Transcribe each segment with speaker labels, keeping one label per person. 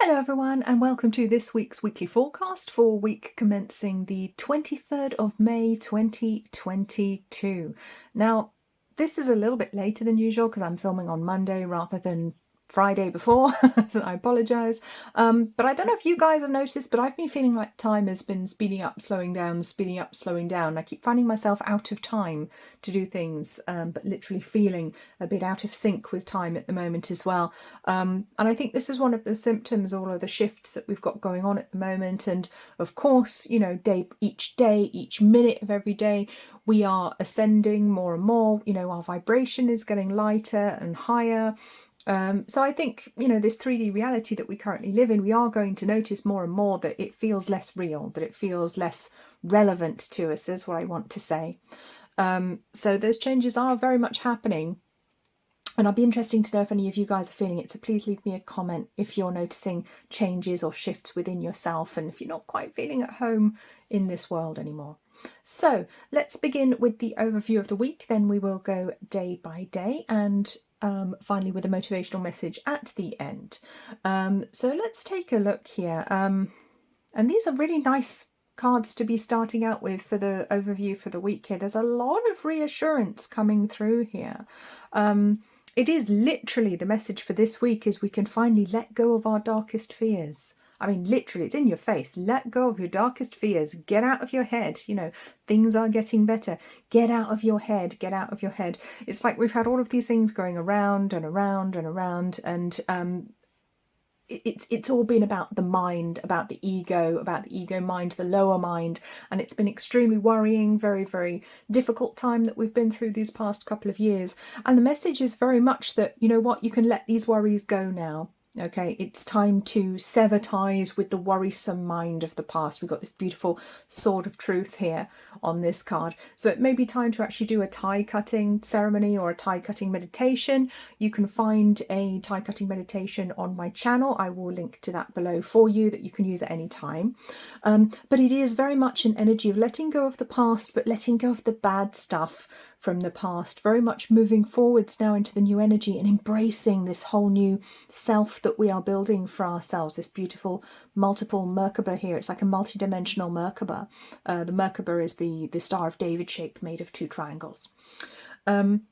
Speaker 1: Hello everyone and welcome to this week's weekly forecast for week commencing the 23rd of May 2022. Now this is a little bit later than usual because I'm filming on Monday rather than Friday before, so I apologise. But I don't know if you guys have noticed, but I've been feeling like time has been speeding up, slowing down, speeding up, slowing down. I keep finding myself out of time to do things, but literally feeling a bit out of sync with time at the moment as well. And I think this is one of the symptoms, all of the shifts that we've got going on at the moment. And of course, you know, each day, each minute of every day, we are ascending more and more. You know, our vibration is getting lighter and higher. So I think, you know, this 3D reality that we currently live in, we are going to notice more and more that it feels less real, that it feels less relevant to us, is what I want to say. So those changes are very much happening. And I'd be interesting to know if any of you guys are feeling it. So please leave me a comment if you're noticing changes or shifts within yourself and if you're not quite feeling at home in this world anymore. So let's begin with the overview of the week. Then we will go day by day and finally with a motivational message at the end. So let's take a look here. And these are really nice cards to be starting out with for the overview for the week here. There's a lot of reassurance coming through here. It is literally the message for this week is we can finally let go of our darkest fears. I mean, literally, it's in your face. Let go of your darkest fears. Get out of your head. You know, things are getting better. Get out of your head. Get out of your head. It's like we've had all of these things going around and around and around, and it's all been about the mind, about the ego mind, the lower mind, and it's been extremely worrying, very, very difficult time that we've been through these past couple of years. And the message is very much that, you know what, you can let these worries go now. Okay, it's time to sever ties with the worrisome mind of the past. We've got this beautiful sword of truth here on this card. So it may be time to actually do a tie cutting ceremony or a tie cutting meditation. You can find a tie cutting meditation on my channel. I will link to that below for you that you can use at any time. But it is very much an energy of letting go of the past, but letting go of the bad stuff from the past, very much moving forwards now into the new energy and embracing this whole new self that we are building for ourselves, this beautiful multiple Merkaba here. It's like a multi-dimensional Merkaba. The Merkaba is the Star of David shape made of two triangles. And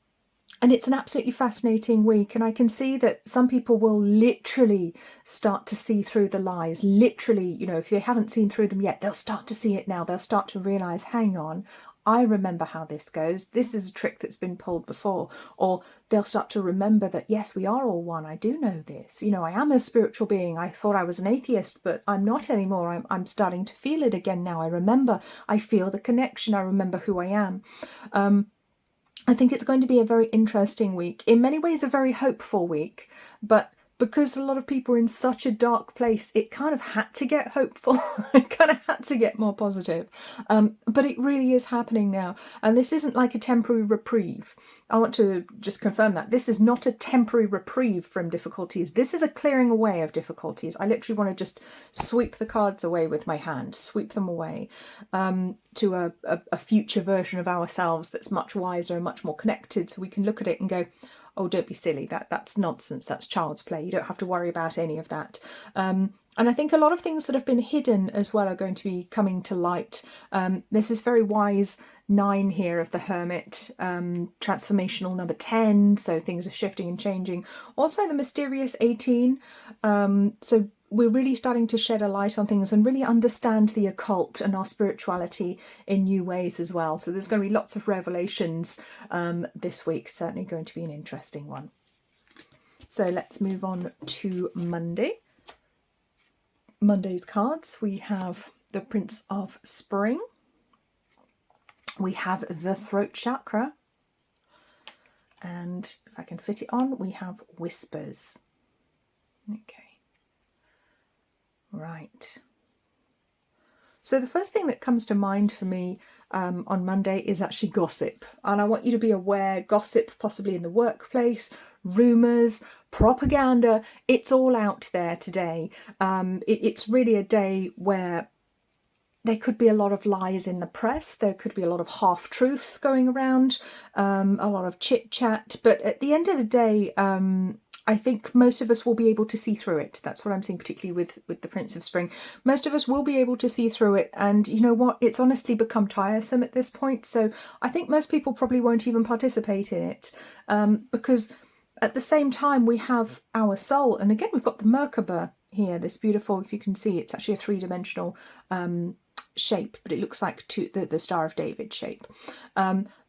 Speaker 1: it's an absolutely fascinating week, and I can see that some people will literally start to see through the lies. Literally, you know, if they haven't seen through them yet, they'll start to see it now. They'll start to realise, hang on, I remember how this goes. This is a trick that's been pulled before. Or they'll start to remember that, yes, we are all one. I do know this. You know, I am a spiritual being. I thought I was an atheist, but I'm not anymore. I'm starting to feel it again now. I remember. I feel the connection. I remember who I am. I think it's going to be a very interesting week. In many ways, a very hopeful week, but because a lot of people are in such a dark place, it kind of had to get hopeful. It kind of had to get more positive. But it really is happening now. And this isn't like a temporary reprieve. I want to just confirm that. This is not a temporary reprieve from difficulties. This is a clearing away of difficulties. I literally want to just sweep the cards away with my hand, sweep them away to a future version of ourselves that's much wiser and much more connected, so we can look at it and go, oh, don't be silly, that's nonsense, that's child's play, you don't have to worry about any of that. And I think a lot of things that have been hidden as well are going to be coming to light. There's this very wise 9 here of the Hermit, transformational number 10, so things are shifting and changing. Also the mysterious 18, so we're really starting to shed a light on things and really understand the occult and our spirituality in new ways as well. So there's going to be lots of revelations this week. Certainly going to be an interesting one. So let's move on to Monday. Monday's cards. We have the Prince of Spring. We have the Throat Chakra. And if I can fit it on, we have Whispers. Okay. Right. So the first thing that comes to mind for me on Monday is actually gossip. And I want you to be aware, gossip possibly in the workplace, rumours, propaganda, it's all out there today. It's really a day where there could be a lot of lies in the press, there could be a lot of half-truths going around, a lot of chit-chat, but at the end of the day, I think most of us will be able to see through it. That's what I'm seeing, particularly with the Prince of Spring. Most of us will be able to see through it. And you know what? It's honestly become tiresome at this point. So I think most people probably won't even participate in it, because at the same time we have our soul. And again, we've got the Merkaba here, this beautiful, if you can see, it's actually a three-dimensional shape, but it looks like the Star of David shape.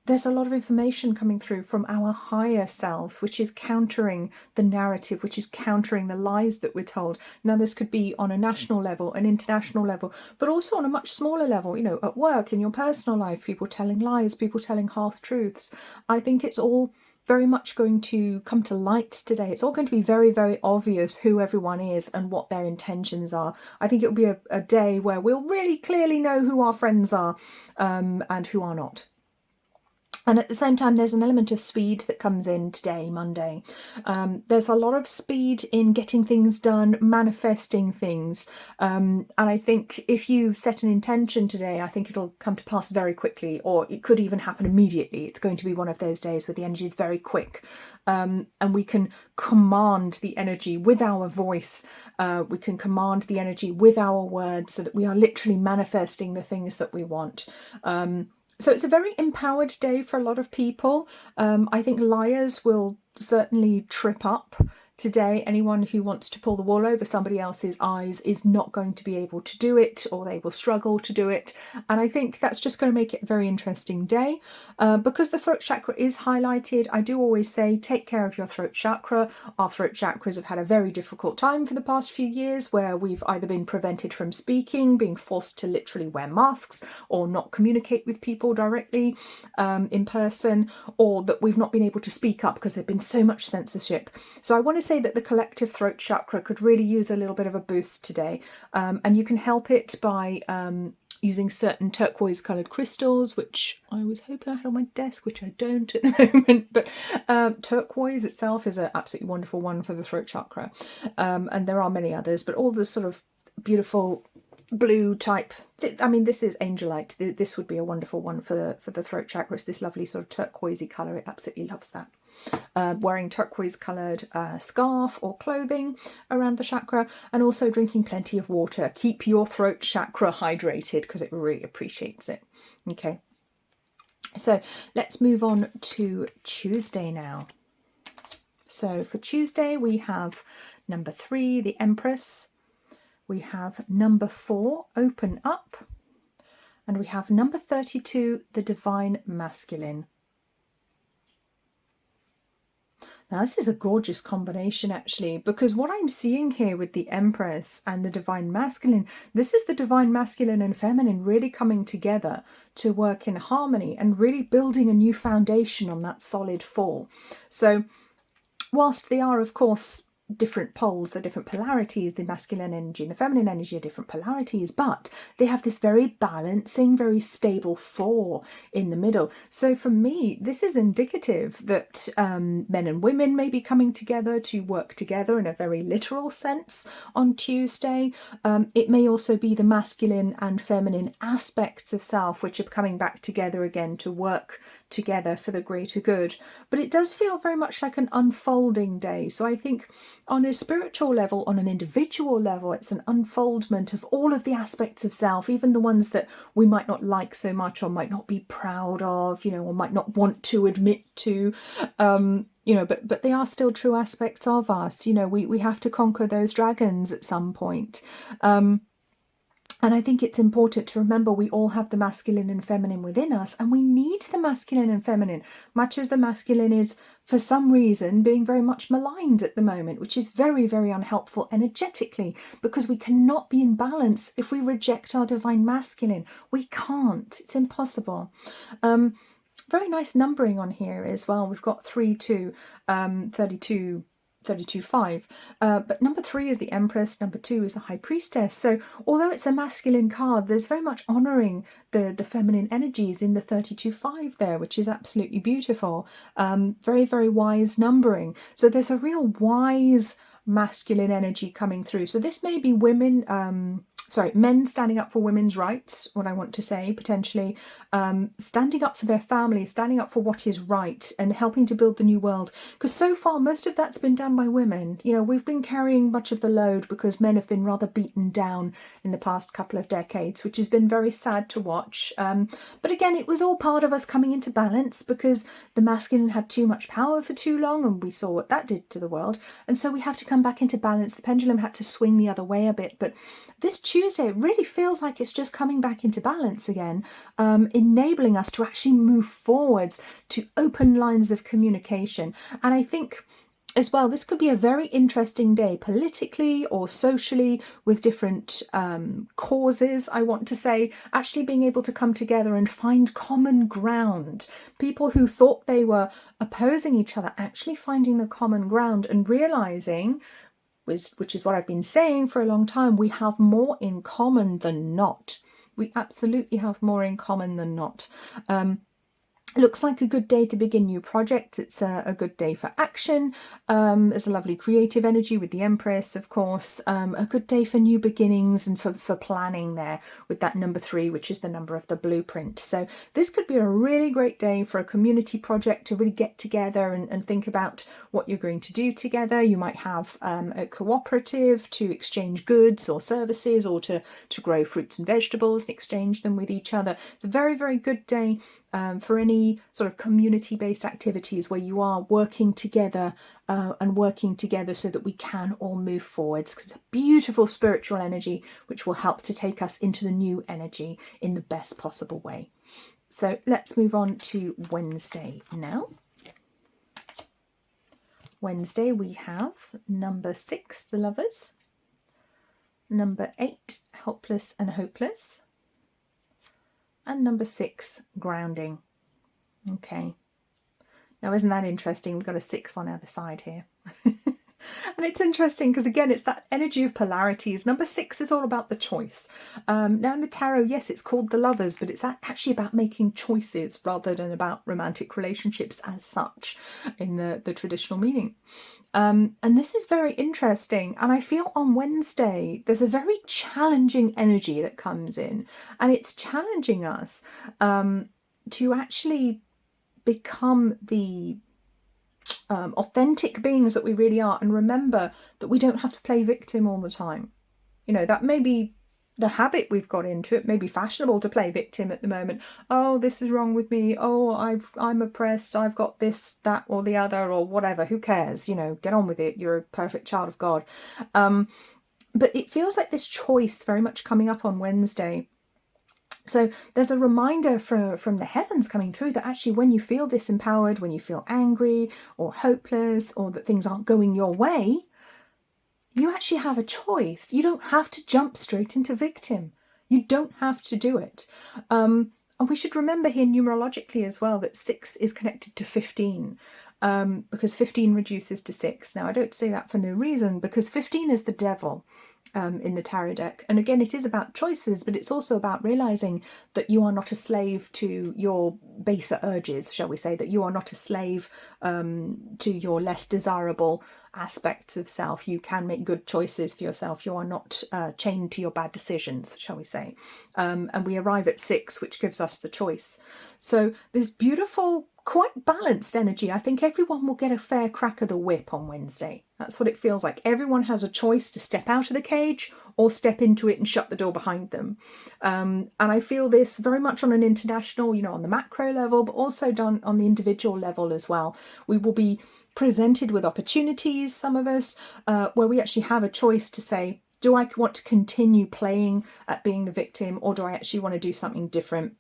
Speaker 1: There's a lot of information coming through from our higher selves, which is countering the narrative, which is countering the lies that we're told. Now, this could be on a national level, an international level, but also on a much smaller level, you know, at work, in your personal life, people telling lies, people telling half-truths. I think it's all very much going to come to light today. It's all going to be very, very obvious who everyone is and what their intentions are. I think it'll be a day where we'll really clearly know who our friends are, and who are not. And at the same time, there's an element of speed that comes in today, Monday. There's a lot of speed in getting things done, manifesting things. And I think if you set an intention today, I think it'll come to pass very quickly, or it could even happen immediately. It's going to be one of those days where the energy is very quick. And we can command the energy with our voice. We can command the energy with our words, so that we are literally manifesting the things that we want. So it's a very empowered day for a lot of people. I think liars will certainly trip up today. Anyone who wants to pull the wool over somebody else's eyes is not going to be able to do it, or they will struggle to do it. And I think that's just going to make it a very interesting day. Because the throat chakra is highlighted, I do always say take care of your throat chakra. Our throat chakras have had a very difficult time for the past few years, where we've either been prevented from speaking, being forced to literally wear masks, or not communicate with people directly in person, or that we've not been able to speak up because there's been so much censorship. So I want to say that the collective throat chakra could really use a little bit of a boost today, and you can help it by using certain turquoise coloured crystals, which I was hoping I had on my desk, which I don't at the moment, but turquoise itself is an absolutely wonderful one for the throat chakra, and there are many others, but all the sort of beautiful blue type, I mean, this is angelite. This would be a wonderful one for the throat chakra. It's this lovely sort of turquoisey colour. It absolutely loves that. Wearing turquoise coloured scarf or clothing around the chakra, and also drinking plenty of water. Keep your throat chakra hydrated, because it really appreciates it. Okay, so let's move on to Tuesday now. So for Tuesday we have number 3, the Empress. We have number 4, open up. And we have number 32, the Divine Masculine. Now, this is a gorgeous combination, actually, because what I'm seeing here with the Empress and the Divine Masculine, this is the Divine Masculine and Feminine really coming together to work in harmony and really building a new foundation on that solid 4. So whilst they are, of course, different poles, they're different polarities, the masculine energy and the feminine energy are different polarities, but they have this very balancing, very stable 4 in the middle. So for me, this is indicative that men and women may be coming together to work together in a very literal sense on Tuesday. It may also be the masculine and feminine aspects of self which are coming back together again to work together for the greater good. But it does feel very much like an unfolding day. So I think on a spiritual level, on an individual level, it's an unfoldment of all of the aspects of self, even the ones that we might not like so much, or might not be proud of, you know, or might not want to admit to, you know, but they are still true aspects of us. You know, we have to conquer those dragons at some point. And I think it's important to remember we all have the masculine and feminine within us, and we need the masculine and feminine, much as the masculine is, for some reason, being very much maligned at the moment, which is very, very unhelpful energetically, because we cannot be in balance if we reject our divine masculine. We can't. It's impossible. Very nice numbering on here as well. We've got 3, 2, 32, 32, 5. But number 3 is the Empress, number 2 is the High Priestess. So although it's a masculine card, there's very much honouring the feminine energies in the 32, 5 there, which is absolutely beautiful. Very, very wise numbering. So there's a real wise masculine energy coming through. So this may be women men standing up for women's rights, what I want to say, potentially, standing up for their families, standing up for what is right and helping to build the new world. Because so far, most of that's been done by women. You know, we've been carrying much of the load because men have been rather beaten down in the past couple of decades, which has been very sad to watch. But again, it was all part of us coming into balance because the masculine had too much power for too long, and we saw what that did to the world. And so we have to come back into balance. The pendulum had to swing the other way a bit. But this Tuesday, it really feels like it's just coming back into balance again, enabling us to actually move forwards to open lines of communication. And I think as well, this could be a very interesting day politically or socially with different causes, I want to say, actually being able to come together and find common ground. People who thought they were opposing each other actually finding the common ground and realizing, which is what I've been saying for a long time, we have more in common than not. We absolutely have more in common than not. Looks like a good day to begin new projects. It's a good day for action. There's a lovely creative energy with the Empress, of course. A good day for new beginnings and for planning there with that number 3, which is the number of the blueprint. So this could be a really great day for a community project to really get together and think about what you're going to do together. You might have a cooperative to exchange goods or services, or to grow fruits and vegetables and exchange them with each other. It's a very, very good day for any sort of community-based activities where you are working together so that we can all move forwards, because it's a beautiful spiritual energy which will help to take us into the new energy in the best possible way. So let's move on to Wednesday now. Wednesday we have number 6, the Lovers, number 8, Helpless and Hopeless, and number 6, Grounding. Okay. Now, isn't that interesting? We've got a 6 on the other side here. And it's interesting because, again, it's that energy of polarities. Number 6 is all about the choice. Now, in the tarot, yes, it's called the Lovers, but it's actually about making choices rather than about romantic relationships as such in the traditional meaning. And this is very interesting. And I feel on Wednesday, there's a very challenging energy that comes in. And it's challenging us to actually become the authentic beings that we really are, and remember that we don't have to play victim all the time. You know, that may be the habit we've got into. It may be fashionable to play victim at the moment. Oh, this is wrong with me. Oh, I'm oppressed. I've got this, that, or the other, or whatever. Who cares? You know, get on with it. You're a perfect child of God. But it feels like this choice very much coming up on Wednesday. So there's a reminder from the heavens coming through that actually when you feel disempowered, when you feel angry or hopeless, or that things aren't going your way, you actually have a choice. You don't have to jump straight into victim. You don't have to do it. And we should remember here numerologically as well that 6 is connected to 15. Because 15 reduces to 6. Now, I don't say that for no reason, because 15 is the devil in the tarot deck. And again, it is about choices, but it's also about realizing that you are not a slave to your baser urges, shall we say, that you are not a slave to your less desirable aspects of self. You can make good choices for yourself. You are not chained to your bad decisions, shall we say. And we arrive at 6, which gives us the choice. So this beautiful, quite balanced energy. I think everyone will get a fair crack of the whip on Wednesday. That's what it feels like. Everyone has a choice to step out of the cage or step into it and shut the door behind them. And I feel this very much on an international, you know, on the macro level, but also done on the individual level as well. We will be presented with opportunities, some of us, where we actually have a choice to say, do I want to continue playing at being the victim, or do I actually want to do something different?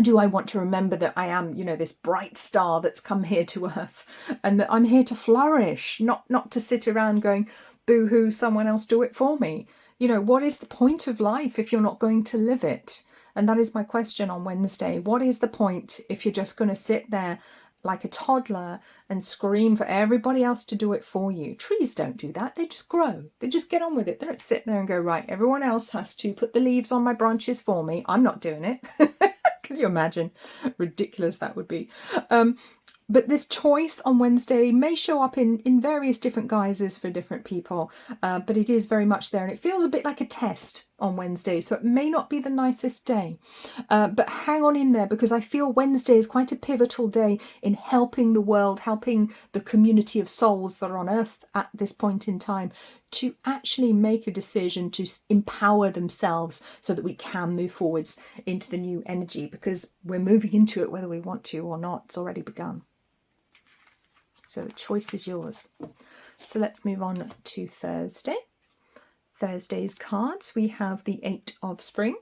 Speaker 1: Do I want to remember that I am, you know, this bright star that's come here to Earth, and that I'm here to flourish, not to sit around going, boo-hoo, someone else do it for me. You know, what is the point of life if you're not going to live it? And that is my question on Wednesday. What is the point if you're just going to sit there like a toddler and scream for everybody else to do it for you? Trees don't do that. They just grow. They just get on with it. They don't sit there and go, right, everyone else has to put the leaves on my branches for me. I'm not doing it. Can you imagine? Ridiculous that would be. But this choice on Wednesday may show up in various different guises for different people, but it is very much there, and it feels a bit like a test. on Wednesday, so it may not be the nicest day, but hang on in there, because I feel Wednesday is quite a pivotal day in helping the world, helping the community of souls that are on earth at this point in time to actually make a decision to empower themselves so that we can move forwards into the new energy, because we're moving into it whether we want to or not. It's already begun. So the choice is yours. So let's move on to Thursday. Thursday's cards, we have the 8 of Spring.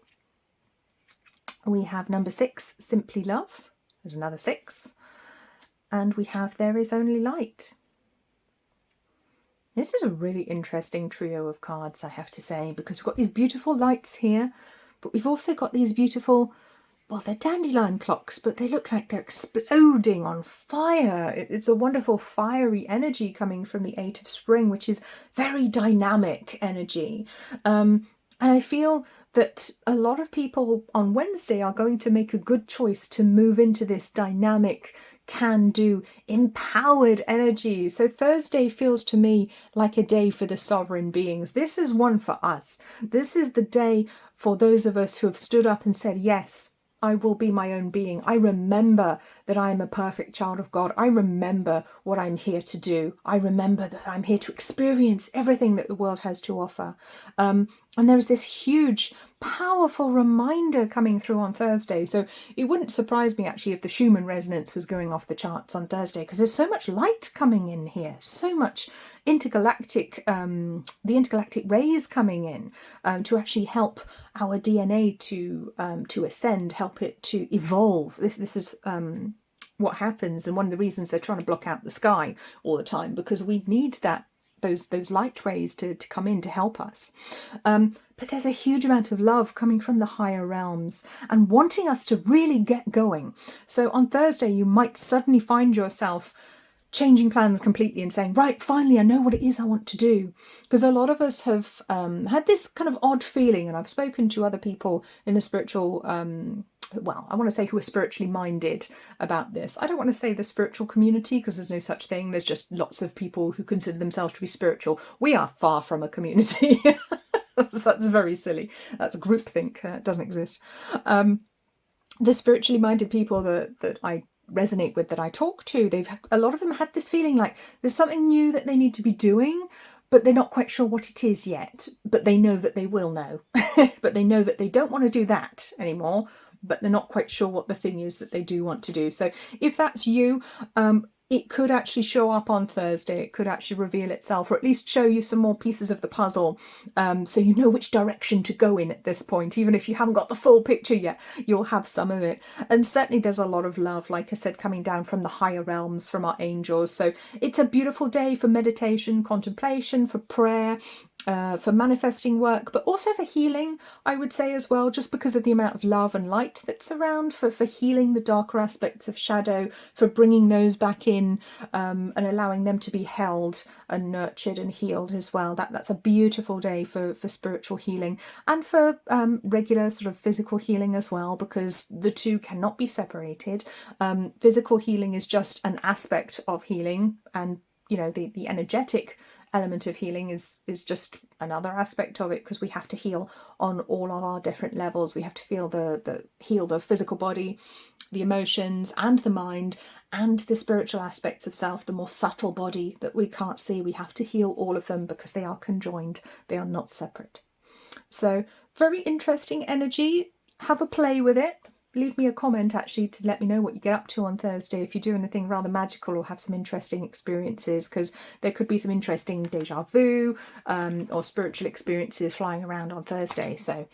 Speaker 1: We have number 6, Simply Love. There's another 6. And we have There Is Only Light. This is a really interesting trio of cards, I have to say, because we've got these beautiful lights here, but we've also got these beautiful, well, they're dandelion clocks, but they look like they're exploding on fire. It's a wonderful fiery energy coming from the 8 of Spring, which is very dynamic energy. And I feel that a lot of people on Wednesday are going to make a good choice to move into this dynamic, can-do, empowered energy. So Thursday feels to me like a day for the sovereign beings. This is one for us. This is the day for those of us who have stood up and said, yes, I will be my own being. I remember that I am a perfect child of God. I remember what I'm here to do. I remember that I'm here to experience everything that the world has to offer. And there's this huge, powerful reminder coming through on Thursday. So it wouldn't surprise me actually if the Schumann resonance was going off the charts on Thursday, because there's so much light coming in here, so much intergalactic, the intergalactic rays coming in to actually help our DNA to ascend, help it to evolve. This is what happens, and one of the reasons they're trying to block out the sky all the time, because we need those light rays to come in to help us. But there's a huge amount of love coming from the higher realms and wanting us to really get going. So on Thursday, you might suddenly find yourself changing plans completely and saying, right, finally, I know what it is I want to do. Because a lot of us have had this kind of odd feeling, and I've spoken to other people in the spiritual well, I want to say who are spiritually minded about this. I don't want to say the spiritual community, because there's no such thing. There's just lots of people who consider themselves to be spiritual. We are far from a community. That's very silly. That's groupthink. It doesn't exist. The spiritually minded people that I resonate with, that I talk to, a lot of them had this feeling like there's something new that they need to be doing, but they're not quite sure what it is yet. But they know that they will know. But they know that they don't want to do that anymore, but they're not quite sure what the thing is that they do want to do. So if that's you, it could actually show up on Thursday. It could actually reveal itself, or at least show you some more pieces of the puzzle, so you know which direction to go in at this point. Even if you haven't got the full picture yet, you'll have some of it. And certainly there's a lot of love, like I said, coming down from the higher realms, from our angels. So it's a beautiful day for meditation, contemplation, for prayer, for manifesting work, but also for healing, I would say as well, just because of the amount of love and light that's around, for healing the darker aspects of shadow, for bringing those back in, and allowing them to be held and nurtured and healed as well. That's a beautiful day for spiritual healing, and for regular sort of physical healing as well, because the two cannot be separated. Physical healing is just an aspect of healing, and you know, the energetic element of healing is just another aspect of it, because we have to heal on all of our different levels. We have to heal the physical body, the emotions, and the mind, and the spiritual aspects of self, the more subtle body that we can't see. We have to heal all of them because they are conjoined, they are not separate. So very interesting energy. Have a play with it. Leave me a comment actually to let me know what you get up to on Thursday, if you do anything rather magical or have some interesting experiences, because there could be some interesting deja vu or spiritual experiences flying around on Thursday. So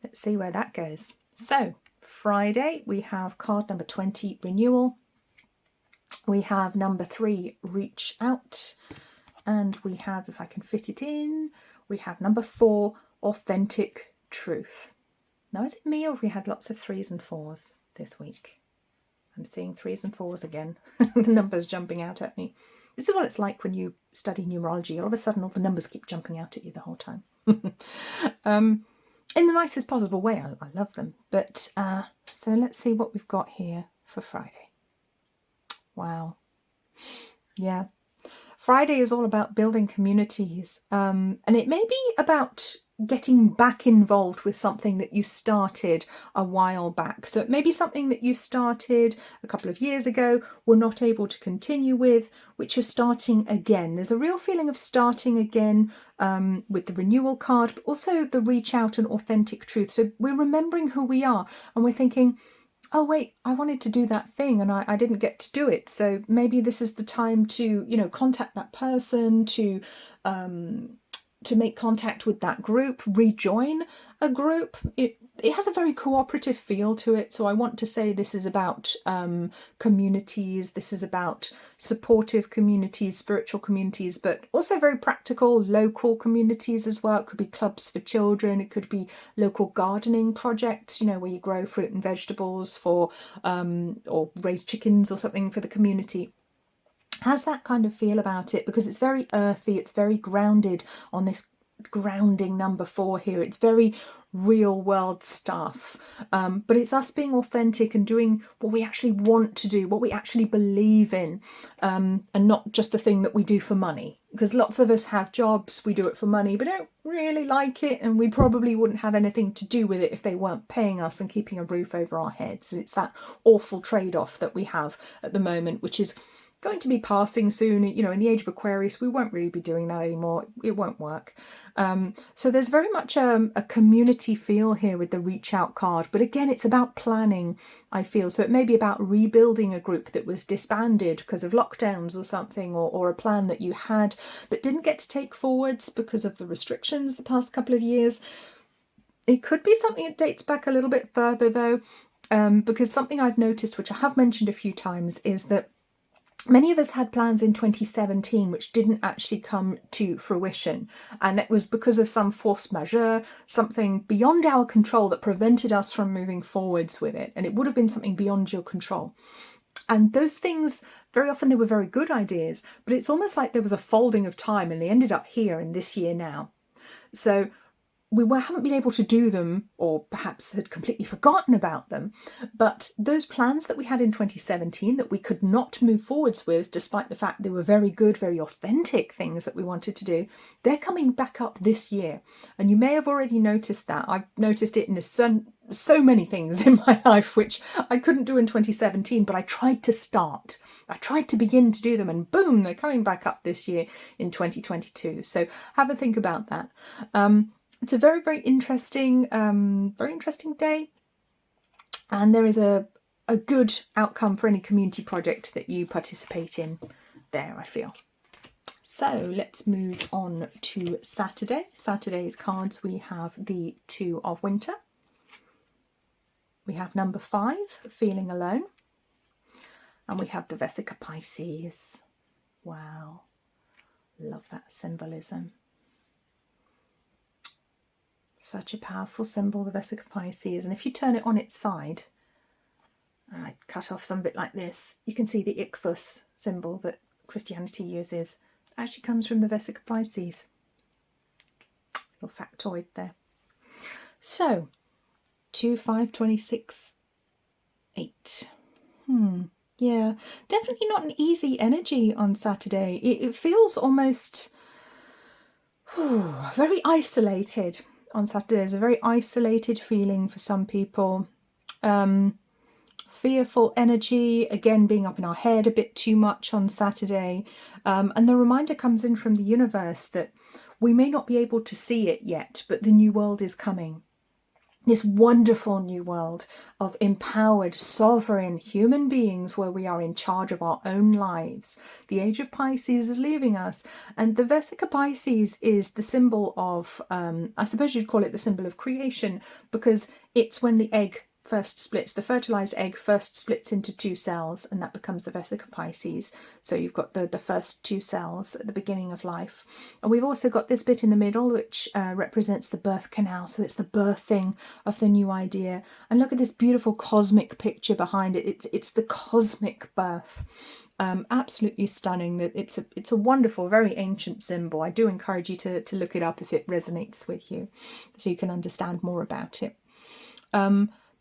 Speaker 1: let's see where that goes. So Friday, we have card number 20, Renewal. We have number 3, Reach Out. And we have, if I can fit it in, we have number 4, Authentic Truth. Now, is it me, or have we had lots of 3s and 4s this week? I'm seeing 3s and 4s again. The numbers jumping out at me. This is what it's like when you study numerology. All of a sudden, all the numbers keep jumping out at you the whole time. In the nicest possible way. I love them. But so let's see what we've got here for Friday. Wow. Yeah. Friday is all about building communities. And it may be about getting back involved with something that you started a while back. So it may be something that you started a couple of years ago, were not able to continue with, which you're starting again. There's a real feeling of starting again with the renewal card, but also the reach out and authentic truth. So we're remembering who we are, and we're thinking, oh wait, I wanted to do that thing and I didn't get to do it. So maybe this is the time to, contact that person, to make contact with that group, rejoin a group. It has a very cooperative feel to it. So I want to say this is about communities. This is about supportive communities, spiritual communities, but also very practical local communities as well. It could be clubs for children. It could be local gardening projects, where you grow fruit and vegetables for or raise chickens or something for the community. Has that kind of feel about it, because it's very earthy, it's very grounded on this grounding number 4 here. It's very real world stuff, but it's us being authentic and doing what we actually want to do, what we actually believe in, and not just the thing that we do for money. Because lots of us have jobs, we do it for money, but don't really like it, and we probably wouldn't have anything to do with it if they weren't paying us and keeping a roof over our heads. And it's that awful trade-off that we have at the moment, which is going to be passing soon. In the age of Aquarius, we won't really be doing that anymore. It won't work. So there's very much a community feel here with the reach out card. But again, it's about planning, I feel. So it may be about rebuilding a group that was disbanded because of lockdowns or something, or a plan that you had but didn't get to take forwards because of the restrictions the past couple of years. It could be something that dates back a little bit further though, because something I've noticed, which I have mentioned a few times, is that many of us had plans in 2017 which didn't actually come to fruition, and it was because of some force majeure, something beyond our control that prevented us from moving forwards with it, and it would have been something beyond your control. And those things, very often they were very good ideas, but it's almost like there was a folding of time and they ended up here in this year now. So we haven't been able to do them, or perhaps had completely forgotten about them. But those plans that we had in 2017 that we could not move forwards with, despite the fact they were very good, very authentic things that we wanted to do, they're coming back up this year. And you may have already noticed that. I've noticed it in so many things in my life which I couldn't do in 2017, but I tried to start. I tried to begin to do them, and boom, they're coming back up this year in 2022. So have a think about that. It's a very, very interesting day, and there is a good outcome for any community project that you participate in there, I feel. So let's move on to Saturday. Saturday's cards, we have the 2 of Winter. We have number 5, Feeling Alone. And we have the Vesica Pisces. Wow, love that symbolism. Such a powerful symbol, the Vesica Pisces. And if you turn it on its side, and I cut off some bit like this, you can see the ichthus symbol that Christianity uses. It actually comes from the Vesica Pisces. Little factoid there. So, 2, 5, 26, 8. Yeah, definitely not an easy energy on Saturday. It feels almost very isolated. On Saturday, there's a very isolated feeling for some people. Fearful energy, again, being up in our head a bit too much on Saturday. And the reminder comes in from the universe that we may not be able to see it yet, but the new world is coming. This wonderful new world of empowered, sovereign human beings where we are in charge of our own lives. The age of Pisces is leaving us, and the Vesica Pisces is the symbol of, I suppose you'd call it the symbol of creation, because it's when the egg first splits, the fertilized egg first splits into 2 cells, and that becomes the Vesica Pisces. So you've got the first 2 cells at the beginning of life. And we've also got this bit in the middle, which represents the birth canal. So it's the birthing of the new idea. And look at this beautiful cosmic picture behind it. It's the cosmic birth. Absolutely stunning. That it's a wonderful, very ancient symbol. I do encourage you to look it up if it resonates with you, so you can understand more about it.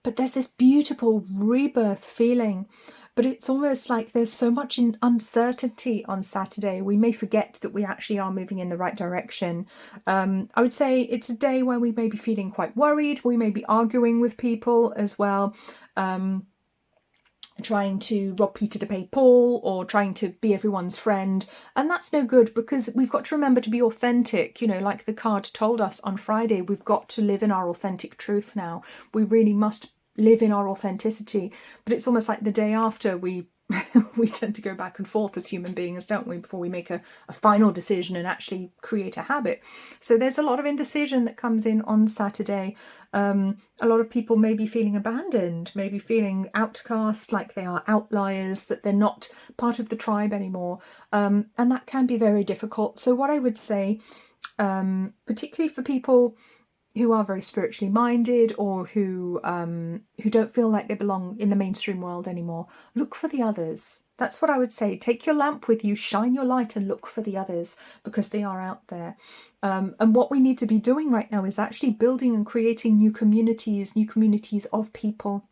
Speaker 1: but there's this beautiful rebirth feeling. But it's almost like there's so much uncertainty on Saturday. We may forget that we actually are moving in the right direction. I would say it's a day where we may be feeling quite worried. We may be arguing with people as well. Trying to rob Peter to pay Paul, or trying to be everyone's friend. And that's no good, because we've got to remember to be authentic. You know, like the card told us on Friday, we've got to live in our authentic truth now. We really must live in our authenticity. But it's almost like the day after, we we tend to go back and forth as human beings, don't we, before we make a final decision and actually create a habit. So there's a lot of indecision that comes in on Saturday. A lot of people may be feeling abandoned, maybe feeling outcast, like they are outliers, that they're not part of the tribe anymore. And that can be very difficult. So what I would say, particularly for people who are very spiritually minded, or who don't feel like they belong in the mainstream world anymore, look for the others. That's what I would say. Take your lamp with you, shine your light, and look for the others, because they are out there. And what we need to be doing right now is actually building and creating new communities of people.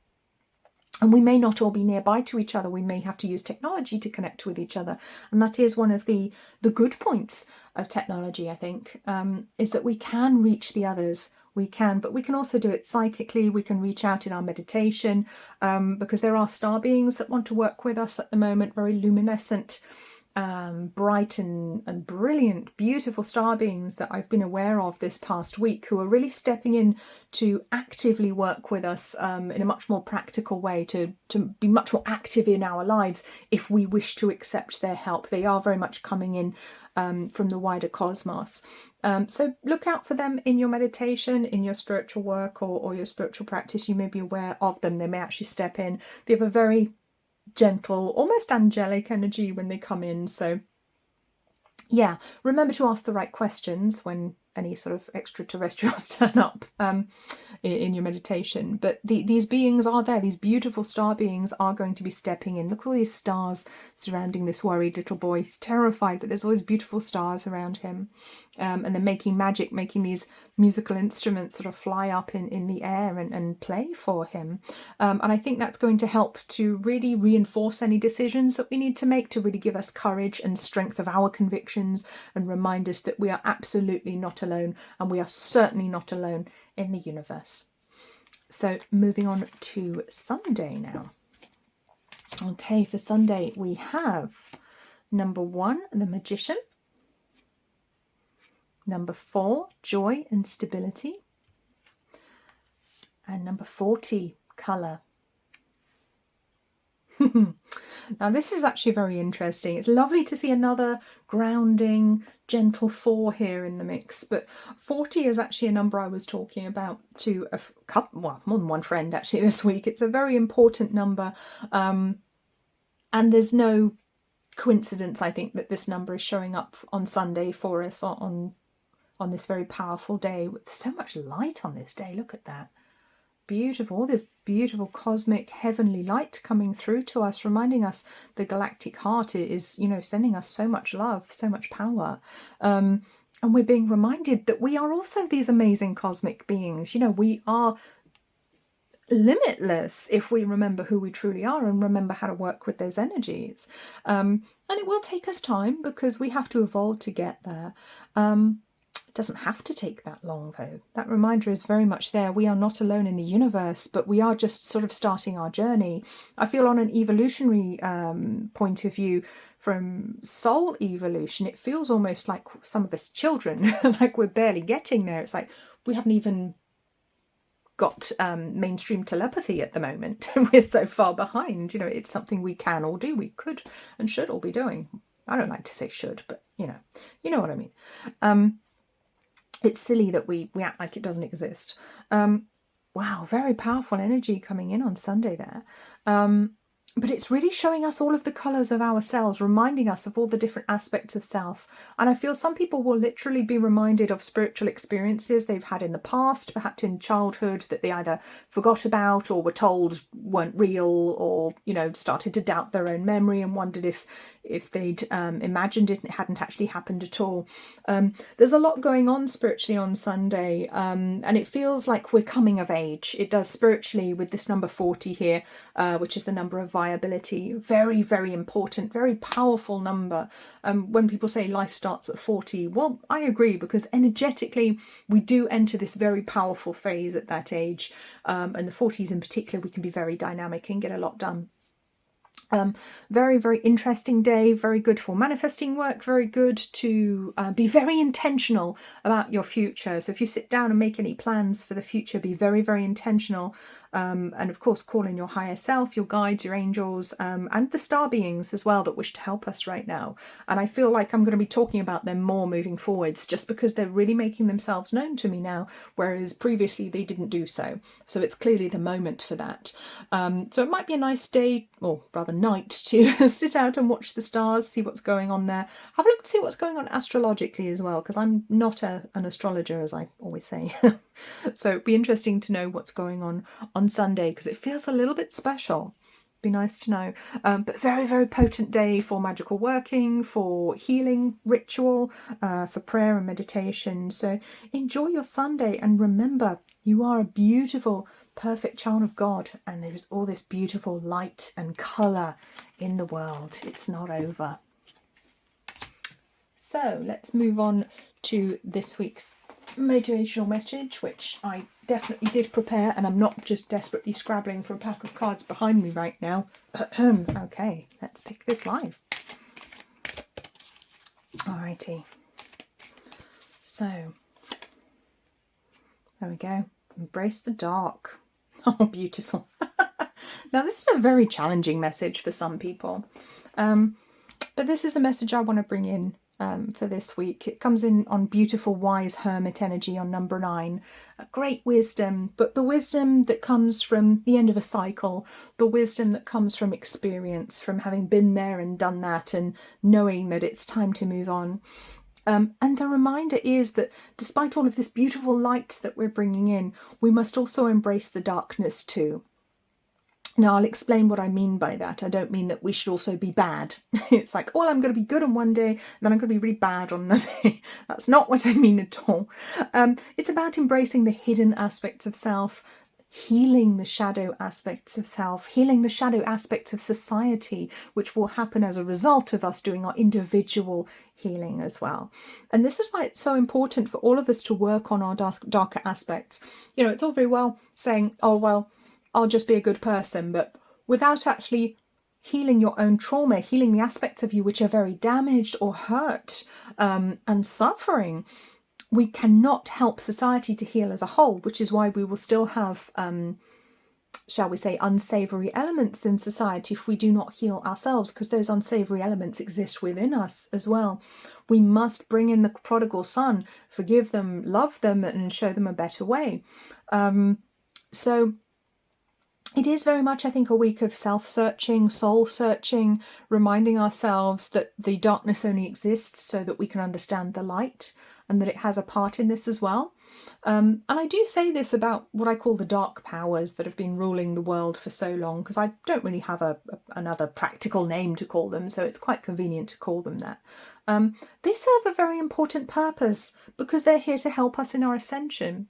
Speaker 1: And we may not all be nearby to each other. We may have to use technology to connect with each other. And that is one of the good points of technology, I think, is that we can reach the others. We can, but we can also do it psychically. We can reach out in our meditation, because there are star beings that want to work with us at the moment, very luminescent, bright and brilliant, beautiful star beings that I've been aware of this past week, who are really stepping in to actively work with us in a much more practical way, to be much more active in our lives if we wish to accept their help. They are very much coming in from the wider cosmos. So look out for them in your meditation, in your spiritual work, or your spiritual practice. You may be aware of them. They may actually step in. They have a very gentle, almost angelic energy when they come in. So yeah, remember to ask the right questions when any sort of extraterrestrials turn up in your meditation. But these beings are there. These beautiful star beings are going to be stepping in. Look at all these stars surrounding this worried little boy. He's terrified, but there's all these beautiful stars around him. And they're making magic, making these musical instruments sort of fly up in the air and play for him. And I think that's going to help to really reinforce any decisions that we need to make, to really give us courage and strength of our convictions, and remind us that we are absolutely not alone, and we are certainly not alone in the universe. So moving on to Sunday now. Okay, for Sunday we have number 1, the Magician. Number 4, joy and stability. And number 40, colour. Now this is actually very interesting. It's lovely to see another grounding, gentle 4 here in the mix. But 40 is actually a number I was talking about to a couple, well, more than one friend actually this week. It's a very important number. And there's no coincidence, I think, that this number is showing up on Sunday for us on this very powerful day, with so much light on this day. Look at that. Beautiful, all this beautiful cosmic heavenly light coming through to us, reminding us the galactic heart is, you know, sending us so much love, so much power. And we're being reminded that we are also these amazing cosmic beings. You know, we are limitless if we remember who we truly are and remember how to work with those energies. And it will take us time, because we have to evolve to get there. It doesn't have to take that long, though. That reminder is very much there. We are not alone in the universe, but we are just sort of starting our journey. I feel on an evolutionary point of view, from soul evolution, it feels almost like some of us children, like we're barely getting there. It's like we haven't even got mainstream telepathy at the moment. We're so far behind. You know, it's something we can all do. We could and should all be doing. I don't like to say should, but you know what I mean. It's silly that we act like it doesn't exist. Wow, very powerful energy coming in on Sunday there. But it's really showing us all of the colours of ourselves, reminding us of all the different aspects of self. And I feel some people will literally be reminded of spiritual experiences they've had in the past, perhaps in childhood, that they either forgot about or were told weren't real, or, you know, started to doubt their own memory and wondered if if they'd imagined it and it hadn't actually happened at all. There's a lot going on spiritually on Sunday, and it feels like we're coming of age. It does spiritually with this number 40 here, which is the number of viability. Very, very important, very powerful number. When people say life starts at 40, well, I agree, because energetically we do enter this very powerful phase at that age. And the 40s in particular, we can be very dynamic and get a lot done. Very, very interesting day, very good for manifesting work, very good to be very intentional about your future. So if you sit down and make any plans for the future, be very, very intentional. And of course, call in your higher self, your guides, your angels, and the star beings as well that wish to help us right now. And I feel like I'm going to be talking about them more moving forwards, just because they're really making themselves known to me now, whereas previously they didn't do so. So it's clearly the moment for that. So it might be a nice day, or rather night, to sit out and watch the stars, see what's going on there. Have a look to see what's going on astrologically as well, because I'm not an astrologer, as I always say. So it'd be interesting to know what's going on Sunday, because it feels a little bit special. Be nice to know. But very, very potent day for magical working, for healing ritual, for prayer and meditation. So enjoy your Sunday, and remember, you are a beautiful, perfect child of God, and there is all this beautiful light and colour in the world. It's not over. So let's move on to this week's motivational message, which I definitely did prepare, and I'm not just desperately scrabbling for a pack of cards behind me right now. Okay, let's pick this live. Alrighty. So, there we go. Embrace the dark. Oh, beautiful. Now, this is a very challenging message for some people. But this is the message I want to bring in for this week. It comes in on beautiful, wise hermit energy on number 9. A great wisdom, but the wisdom that comes from the end of a cycle, the wisdom that comes from experience, from having been there and done that and knowing that it's time to move on. And the reminder is that despite all of this beautiful light that we're bringing in, we must also embrace the darkness too. Now, I'll explain what I mean by that. I don't mean that we should also be bad. It's like, well, I'm going to be good on one day, and then I'm going to be really bad on another day. That's not what I mean at all. It's about embracing the hidden aspects of self, healing the shadow aspects of self, healing the shadow aspects of society, which will happen as a result of us doing our individual healing as well. And this is why it's so important for all of us to work on our darker aspects. You know, it's all very well saying, oh, well, I'll just be a good person, but without actually healing your own trauma, healing the aspects of you which are very damaged or hurt and suffering, we cannot help society to heal as a whole, which is why we will still have, shall we say, unsavoury elements in society if we do not heal ourselves, because those unsavoury elements exist within us as well. We must bring in the prodigal son, forgive them, love them, and show them a better way. So it is very much, I think, a week of self-searching, soul-searching, reminding ourselves that the darkness only exists so that we can understand the light, and that it has a part in this as well. And I do say this about what I call the dark powers that have been ruling the world for so long, because I don't really have another practical name to call them, so it's quite convenient to call them that. They serve a very important purpose, because they're here to help us in our ascension.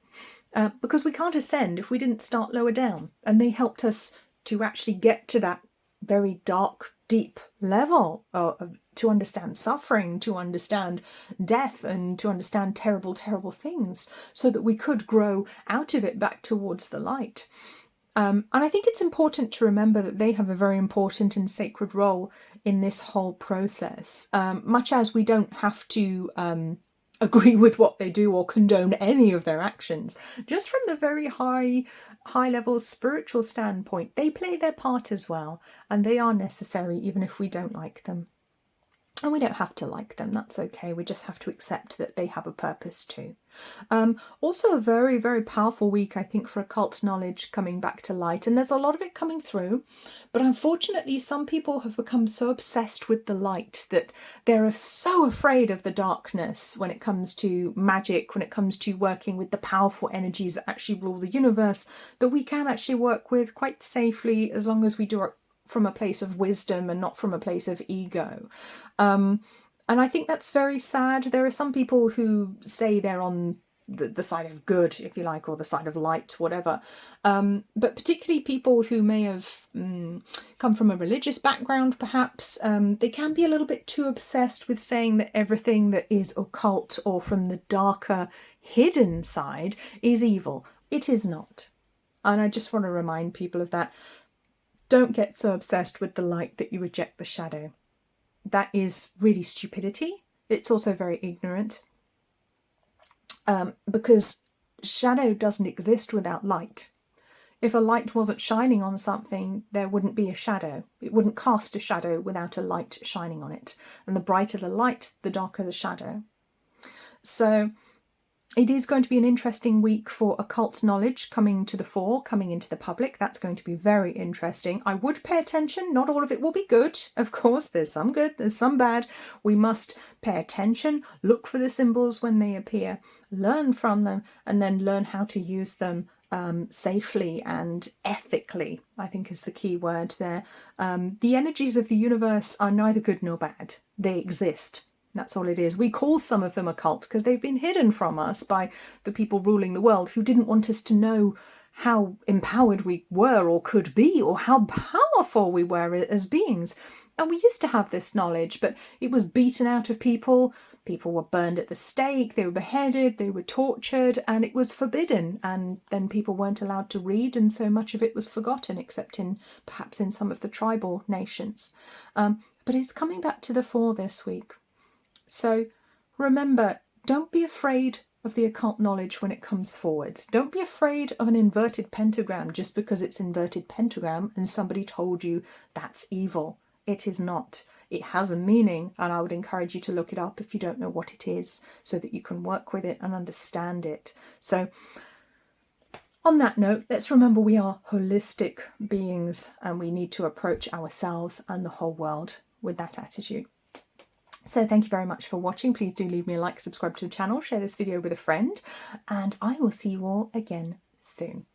Speaker 1: Because we can't ascend if we didn't start lower down, and they helped us to actually get to that very dark, deep level to understand suffering, to understand death, and to understand terrible, terrible things, so that we could grow out of it back towards the light. And I think it's important to remember that they have a very important and sacred role in this whole process, much as we don't have to agree with what they do or condone any of their actions. Just from the very high level spiritual standpoint, they play their part as well, and they are necessary even if we don't like them. And we don't have to like them, that's okay. We just have to accept that they have a purpose too. Also a very, very powerful week, I think, for occult knowledge coming back to light. And there's a lot of it coming through. But unfortunately, some people have become so obsessed with the light that they're so afraid of the darkness when it comes to magic, when it comes to working with the powerful energies that actually rule the universe, that we can actually work with quite safely as long as we do from a place of wisdom and not from a place of ego. And I think that's very sad. There are some people who say they're on the side of good, if you like, or the side of light, whatever. But particularly people who may have come from a religious background, perhaps, they can be a little bit too obsessed with saying that everything that is occult or from the darker, hidden side is evil. It is not. And I just want to remind people of that. Don't get so obsessed with the light that you reject the shadow. That is really stupidity. It's also very ignorant. Because shadow doesn't exist without light. If a light wasn't shining on something, there wouldn't be a shadow. It wouldn't cast a shadow without a light shining on it. And the brighter the light, the darker the shadow. So it is going to be an interesting week for occult knowledge coming to the fore, coming into the public. That's going to be very interesting. I would pay attention. Not all of it will be good, of course. There's some good, there's some bad. We must pay attention, look for the symbols when they appear, learn from them, and then learn how to use them safely and ethically, I think is the key word there. The energies of the universe are neither good nor bad. They exist. That's all it is. We call some of them occult because they've been hidden from us by the people ruling the world who didn't want us to know how empowered we were or could be, or how powerful we were as beings. And we used to have this knowledge, but it was beaten out of people. People were burned at the stake, they were beheaded, they were tortured, and it was forbidden. And then people weren't allowed to read, and so much of it was forgotten, except perhaps in some of the tribal nations. But it's coming back to the fore this week. So remember, don't be afraid of the occult knowledge when it comes forward. Don't be afraid of an inverted pentagram just because it's inverted pentagram and somebody told you that's evil. It is not. It has a meaning, and I would encourage you to look it up if you don't know what it is, so that you can work with it and understand it. So on that note, let's remember we are holistic beings and we need to approach ourselves and the whole world with that attitude. So thank you very much for watching. Please do leave me a like, subscribe to the channel, share this video with a friend, and I will see you all again soon.